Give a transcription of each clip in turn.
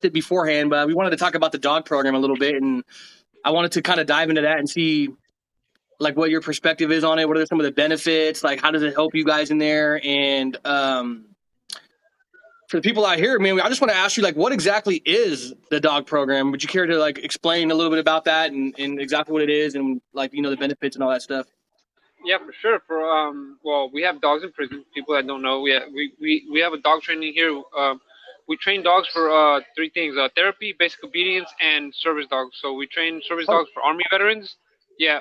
it beforehand, but we wanted to talk about the dog program a little bit, and I wanted to kind of dive into that and see like what your perspective is on it. What are some of the benefits? Like, how does it help you guys in there? And for the people out here, man, I just want to ask you, like, what exactly is the dog program? Would you care to like explain a little bit about that and exactly what it is and like, you know, the benefits and all that stuff? Yeah, for sure. For well, we have dogs in prison. People that don't know, we have a dog training here. We train dogs for three things: therapy, basic obedience, and service dogs. So we train service Oh, dogs for Army veterans. Yeah.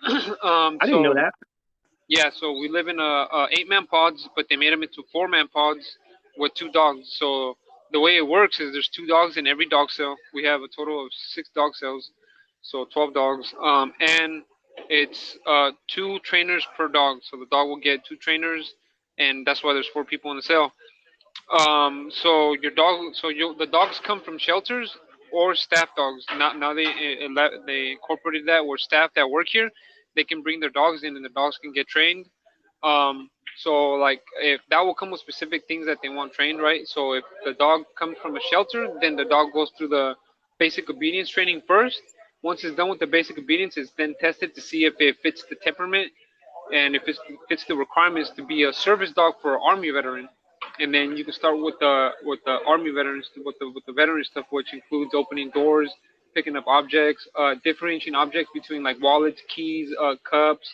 I didn't know So that. yeah, so we live in a 8-man pods, but they made them into 4-man pods with 2 dogs. So the way it works is there's 2 dogs in every dog cell. We have a total of 6 dog cells, so 12 dogs. And it's 2 trainers per dog. So the dog will get 2 trainers, and that's why there's 4 people in the cell. So your dog, the dogs come from shelters or staff dogs. Now they incorporated that where staff that work here, they can bring their dogs in and the dogs can get trained. So like if that will come with specific things that they want trained, right? So if the dog comes from a shelter, then the dog goes through the basic obedience training first. Once it's done with the basic obedience, it's then tested to see if it fits the temperament and if it fits the requirements to be a service dog for an army veteran. And then you can start with the army veterans with the veteran stuff, which includes opening doors, picking up objects, differentiating objects between like wallets, keys, cups,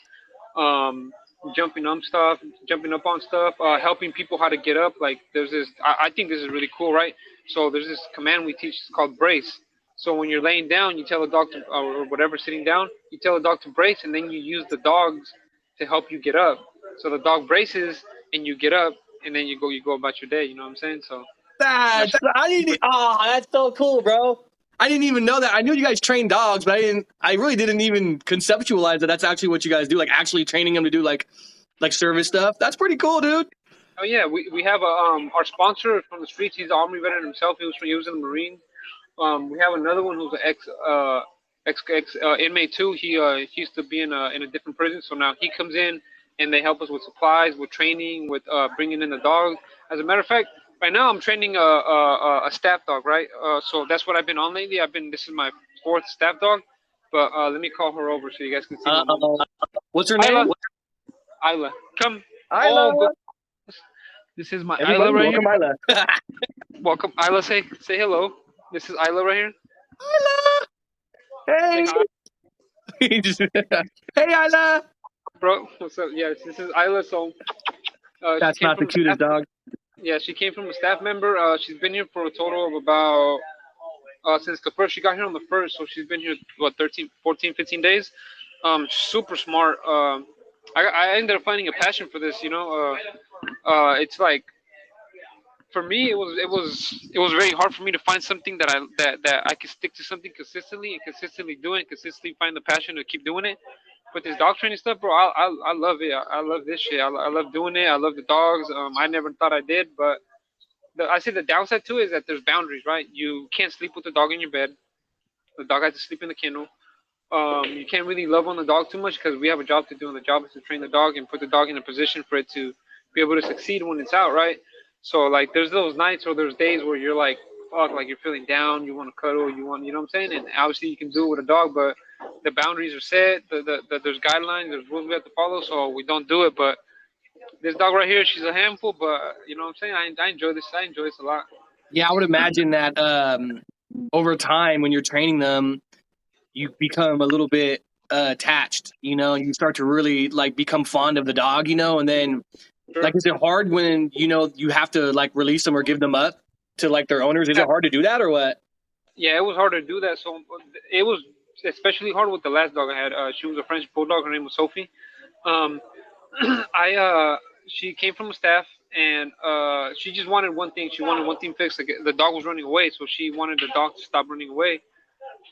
um, jumping up on stuff, helping people how to get up. Like there's this, I think this is really cool, right? So there's this command we teach it's called brace. So when you're laying down, you tell the dog to, or whatever, sitting down, you tell the dog to brace, and then you use the dogs to help you get up. So the dog braces, and you get up, and then you go about your day. You know what I'm saying? So that's That's I didn't. super. Oh, that's so cool, bro. I didn't even know that. I knew you guys train dogs, but I didn't. I really didn't even conceptualize that. That's actually what you guys do. Like actually training them to do like service stuff. That's pretty cool, dude. Oh yeah, we have a our sponsor from the streets. He's an army veteran himself. He was in the Marines. We have another one who's an ex inmate too. He used to be in a different prison, so now he comes in and they help us with supplies, with training, with bringing in the dog. As a matter of fact, right now I'm training a staff dog, right? So that's what I've been on lately. This is my 4th staff dog, but let me call her over so you guys can see my mom. Uh, what's her Isla, name? Isla, come. Isla. Oh, good. This is my Isla Everybody, right here. welcome Isla. Welcome, Isla. Say hello. This is Isla right here. Isla. Say Hey. hi, Hey, Isla. bro. What's up? Yes, this is Isla. So she That's came not the from a staff. cutest dog. Yeah, she came from a staff member. She's been here for a total of about since the first. She got here on the first, so she's been here what 13, 14, 15 days. Super smart. I ended up finding a passion for this. It's like for me, it was very hard for me to find something that I could stick to something consistently and consistently do it, and consistently find the passion to keep doing it. But this dog training stuff, bro, I love it. I love this shit. I love doing it. I love the dogs. I never thought I did, but I say the downside too is that there's boundaries, right? You can't sleep with the dog in your bed. The dog has to sleep in the kennel. You can't really love on the dog too much because we have a job to do, and the job is to train the dog and put the dog in a position for it to be able to succeed when it's out, right? So like, there's those nights or there's days where you're like, fuck, like you're feeling down, you want to cuddle, you know what I'm saying? And obviously you can do it with a dog, but the boundaries are set. There's guidelines, there's rules we have to follow, so we don't do it. But this dog right here, she's a handful, but you know what I'm saying? I enjoy this. I enjoy this a lot. Yeah, I would imagine that over time when you're training them, you become a little bit attached. You know, you start to really like become fond of the dog. You know, and then Sure. like, is it hard when you have to like release them or give them up to like their owners? Is it hard to do that or what? Yeah, it was hard to do that. So it was especially hard with the last dog I had. She was a French bulldog. Her name was Sophie. Um, she came from a staff, and she just wanted one thing. She wanted one thing fixed. Like, the dog was running away, so she wanted the dog to stop running away.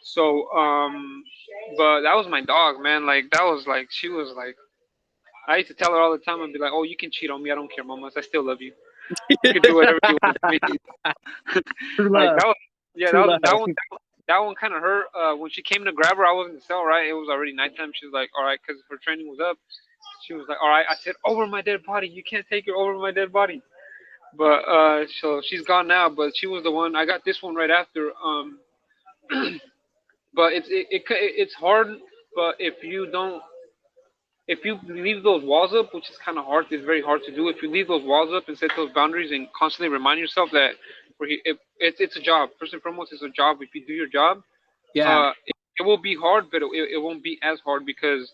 So, but that was my dog, man. Like that was like she was like. I used to tell her all the time. I'd be like, "Oh, you can cheat on me. I don't care, mama. I still love you. You can do whatever you want to me." True Like love. that was, yeah, True love. that one kind of hurt. When she came to grab her, I was in the cell, right? It was already nighttime. She was like, "All right," because her training was up. She was like, "All right." I said, "Over my dead body. You can't take her over my dead body." But so she's gone now. But she was the one. I got this one right after. But it's hard. But if you leave those walls up, which is kind of hard, it's very hard to do. If you leave those walls up and set those boundaries and constantly remind yourself that it's a job. First and foremost, it's a job. If you do your job, Yeah, it will be hard, but it won't be as hard because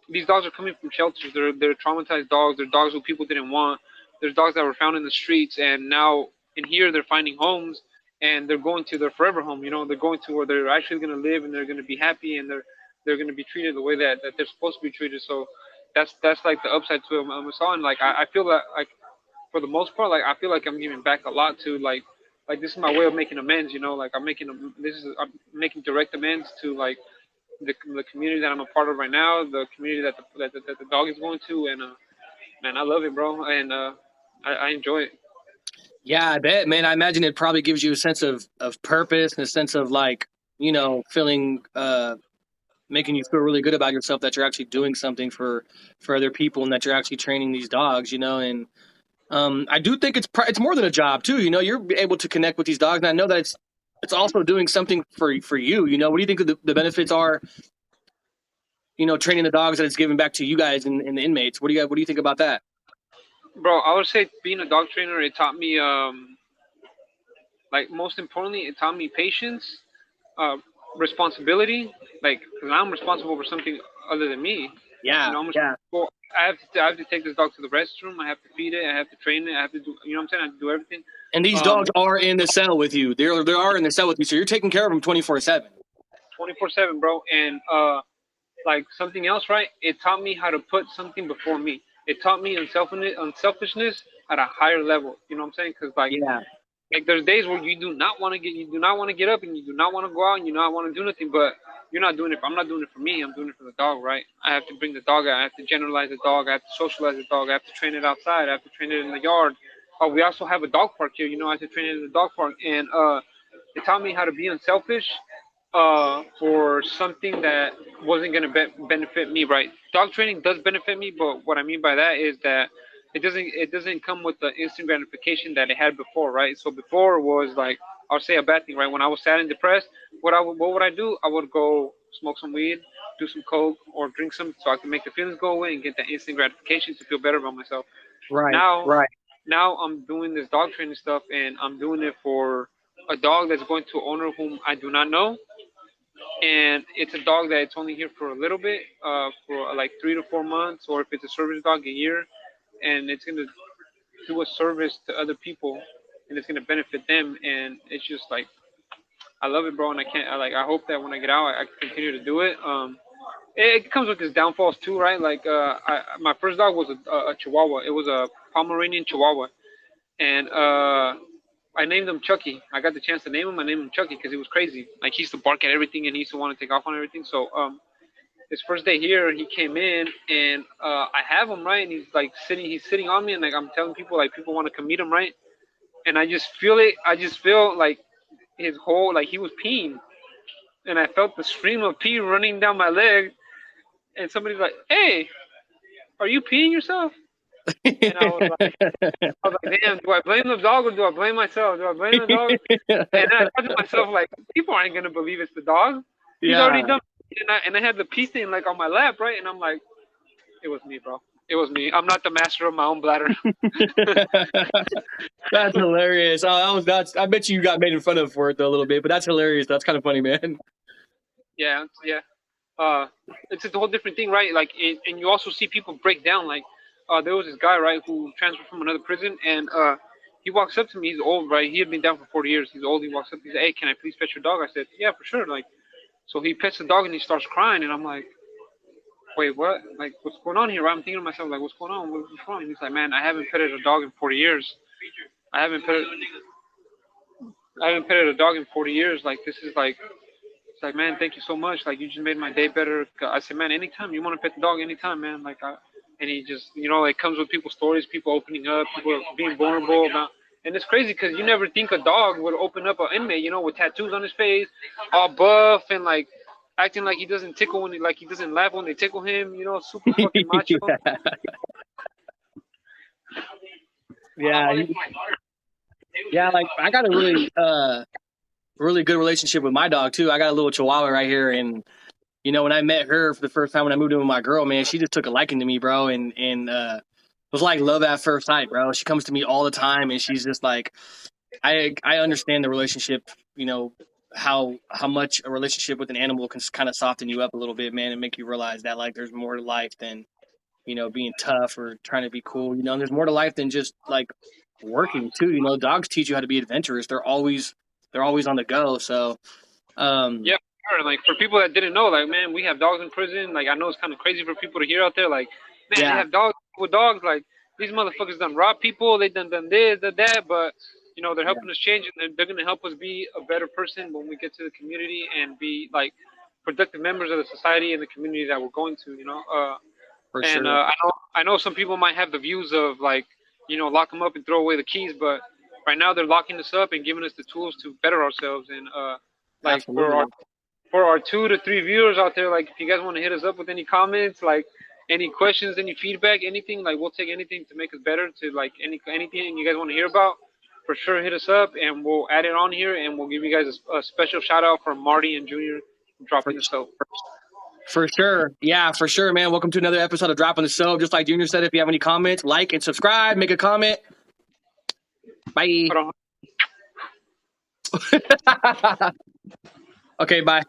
these dogs are coming from shelters. They're traumatized dogs. They're dogs who people didn't want. There's dogs that were found in the streets, and now in here they're finding homes, and they're going to their forever home. They're going to where they're actually going to live, and they're going to be happy, and they're going to be treated the way that they're supposed to be treated. So that's like the upside to it. And like I feel that like for the most part, like I feel like I'm giving back a lot to like this is my way of making amends. Like I'm making direct amends to like the community that I'm a part of right now, the community that the dog is going to, and man, I love it, bro, and I enjoy it. yeah, I bet, man. I imagine it probably gives you a sense of purpose and a sense of like, feeling making you feel really good about yourself that you're actually doing something for other people and that you're actually training these dogs, and I do think it's more than a job too. You're able to connect with these dogs, and I know that it's also doing something for you. What do you think the benefits are? Training the dogs that it's giving back to you guys and the inmates. What do you think about that? Bro, I would say being a dog trainer, it taught me like most importantly, it taught me patience, uh, responsibility. Like, cause I'm responsible for something other than me. Yeah, I'm yeah. responsible. I have to take this dog to the restroom. I have to feed it. I have to train it. I have to do. You know what I'm saying? I have to do everything. And these Um, dogs are in the cell with you. They are in the cell with you, so you're taking care of them 24/7. 24/7, bro. And like something else, right? It taught me how to put something before me. It taught me unselfishness at a higher level. You know what I'm saying? Because Yeah, like there's days where you do not want to get up and you do not want to go out and you do not want to do nothing, but you're not doing it. I'm not doing it for me. I'm doing it for the dog, right? I have to bring the dog out. I have to generalize the dog. I have to socialize the dog. I have to train it outside. I have to train it in the yard. We also have a dog park here. I have to train it in the dog park, and it taught me how to be unselfish for something that wasn't going to benefit me, right? Dog training does benefit me, but what I mean by that is that it doesn't come with the instant gratification that it had before, right? So before was like I'll say a bad thing, right? When I was sad and depressed, what would I do? I would go smoke some weed, do some coke, or drink some so I can make the feelings go away and get that instant gratification to feel better about myself. right, Now, right. now I'm doing this dog training stuff, and I'm doing it for a dog that's going to an owner whom I do not know, and it's a dog that it's only here for a little bit, for like 3 to 4 months, or if it's a service dog, a year, and it's gonna do a service to other people, and it's gonna benefit them, and it's just like I love it, bro, and I can't. I hope that when I get out, I can continue to do it. It comes with its downfalls too, right? Like, my first dog was a Chihuahua. It was a Pomeranian Chihuahua, and I named him Chucky. I got the chance to name him. I named him Chucky because he was crazy. Like he used to bark at everything and he used to want to take off on everything. So his first day here, he came in and I have him right, and he's like sitting. He's sitting on me, and like I'm telling people, like people want to come meet him, right? And I just feel it. I just feel like his whole like he was peeing, and I felt the stream of pee running down my leg. And somebody's like, "Hey, are you peeing yourself?" And I was like, damn, do I blame the dog or do I blame myself? Do I blame the dog? And then I thought to myself, like, people aren't gonna believe it's the dog. He's already Yeah. done. And I had the pee stain like on my lap, right? And I'm like, it was me, bro. It was me. I'm not the master of my own bladder. That's hilarious. Oh, that's. I bet you got made fun of for it though, a little bit, but that's hilarious. That's kind of funny, man. Yeah, yeah. Uh, it's a whole different thing, right? Like, and you also see people break down. Like, there was this guy, right, who transferred from another prison, and he walks up to me. He's old, right? He had been down for 40 years. He's old. He walks up. He's like, "Hey, can I please pet your dog?" I said, "Yeah, for sure." Like, so he pets the dog and he starts crying, and I'm like, "Wait, what? Like, what's going on here?" Right? I'm thinking to myself, like, "What's going on? What's wrong?" And he's like, "Man, I haven't petted a dog in 40 years. I haven't petted, I haven't petted a dog in 40 years. Like, this is like." It's like, man, thank you so much. Like, you just made my day better. I said, man, anytime you want to pet the dog, anytime, man. And he just, it comes with people's stories, people opening up, people being vulnerable about. And it's crazy because you never think a dog would open up an inmate, with tattoos on his face, all buff and like acting like he doesn't tickle like he doesn't laugh when they tickle him, super fucking macho. Yeah. Yeah, yeah. Like I got a really good relationship with my dog too. I got a little Chihuahua right here, and when I met her for the first time when I moved in with my girl, man, she just took a liking to me, bro, and it was like love at first sight, bro. She comes to me all the time, and she's just like, I understand the relationship, how much a relationship with an animal can kind of soften you up a little bit, man, and make you realize that like there's more to life than being tough or trying to be cool. There's more to life than just like working too. Dogs teach you how to be adventurous. They're always on the go. So, um, Yeah, sure. Like for people that didn't know, like man, we have dogs in prison. Like I know it's kind of crazy for people to hear out there. Like man, they yeah, have dogs with dogs. Like these motherfuckers done rob people. They done this, done that. But they're yeah, helping us change, and they're gonna help us be a better person when we get to the community and be like productive members of the society and the community that we're going to. for And sure, I know some people might have the views of like lock them up and throw away the keys, but right now they're locking us up and giving us the tools to better ourselves and like absolutely, for our 2 to 3 viewers out there, like if you guys want to hit us up with any comments, like any questions, any feedback, anything, like we'll take anything to make us better. To like anything you guys want to hear about, for sure hit us up and we'll add it on here and we'll give you guys a special shout out from Marty and Junior for dropping the soap. for sure, yeah, for sure, man. Welcome to another episode of Dropping the Soap. Just like Junior said, if you have any comments, like and subscribe, make a comment. Bye. Hold on. Okay, bye.